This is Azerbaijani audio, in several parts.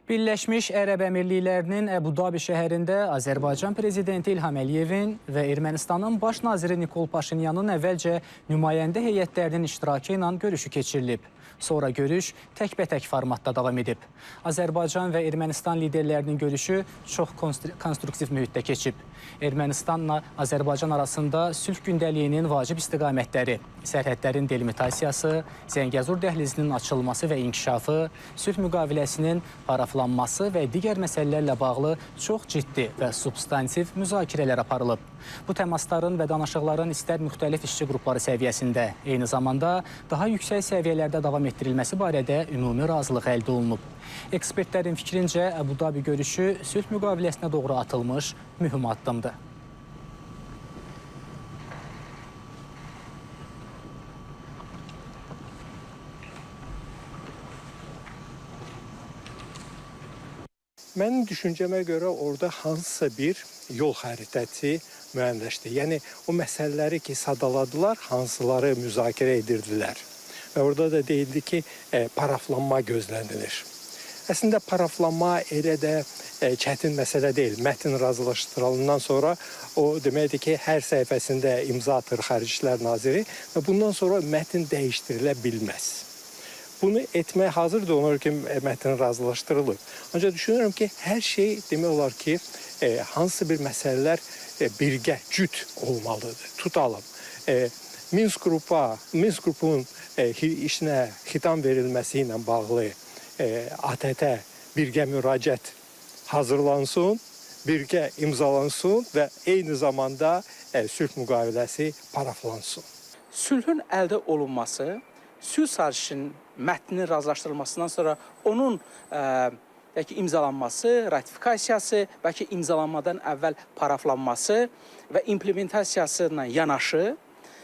Birləşmiş Ərəb Əmirliklərinin Əbu-Dabi şəhərində Azərbaycan prezidenti İlham Əliyevin və Ermənistanın baş naziri Nikol Paşinyanın əvvəlcə nümayəndə heyətlərinin iştirakı ilə görüşü keçirilib. Sonra görüş təkbətək formatda davam edib. Azərbaycan və Ermənistan liderlərinin görüşü çox konstruktiv mühitdə keçib. Ermənistanla Azərbaycan arasında sülh gündəliyinin vacib istiqamətləri, sərhədlərin delimitasiyası, Zəngəzur dəhlizinin açılması və inkişafı, sülh müqaviləsinin paraflanması və digər məsələlərlə bağlı çox ciddi və substantiv müzakirələr aparılıb. Bu təmasların və danışıqların istər müxtəlif işçi qrupları səviyyəsində, eyni zamanda daha yüksək səviyyələrdə davam etdirilməsi barədə ümumi razılıq əldə olunub. Ekspertlərin fikrincə, Əbu-Dabi görüşü sülh müqaviləsinə doğru atılmış mühüm addımdır. Mənim düşüncəmə görə orada hansısa bir yol xəritəsi müəyyənləşdi. Yəni, o məsələləri ki, sadaladılar, hansıları müzakirə edirdilər. Və orada da deyildi ki, paraflanma gözlənilir. Əslində, paraflanma elə də çətin məsələ deyil. Mətn razılaşdırılandan sonra o deməkdir ki, hər səhifəsində imza atır Xarici İşlər Naziri və bundan sonra mətn dəyişdirilə bilməz. Bunu etməyə hazırdır, onlar ki, mətn razılaşdırılır. Ancaq düşünürəm ki, hər şey demək olar ki, hansı bir məsələlər birgə, cüt olmalıdır. Tutalım. Minsk qrupun işinə xitam verilməsi ilə bağlı ATƏT-ə birgə müraciət hazırlansın, birgə imzalansın və eyni zamanda sülh müqaviləsi paraflansın. Sülhün əldə olunması, sülh sazişinin mətninin razılaşdırılmasından sonra onun bəlkə imzalanması, ratifikasiyası, bəlkə imzalanmadan əvvəl paraflanması və implementasiyası ilə yanaşı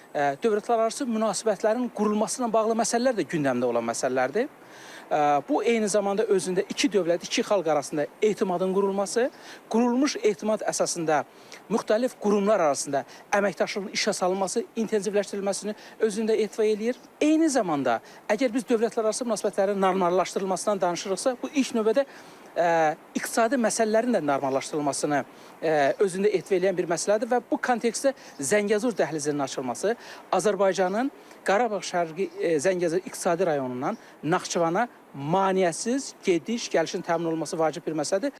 dövlətlərarası münasibətlərin qurulması ilə bağlı məsələlər də gündəmdə olan məsələlərdir. Bu, eyni zamanda özündə iki dövlət, iki xalq arasında etimadın qurulması, qurulmuş etimad əsasında müxtəlif qurumlar arasında əməkdaşlığın işə salınması, intensivləşdirilməsini özündə etifa eləyir. Eyni zamanda, əgər biz dövlətlərarası münasibətlərin normallaşdırılmasından danışırıqsa, bu ilk növbədə iqtisadi məsələlərin də normallaşdırılmasını özündə etifa eləyən bir məsələdir və bu kontekstdə Zəngəzur dəhlizinin açılması Azərbaycanın Qarabağ Şərqi Zəngəzur iqtisadi rayonundan Naxçıvana maneəsiz gediş, gəlişin təmin olunması vacib bir məsələdir.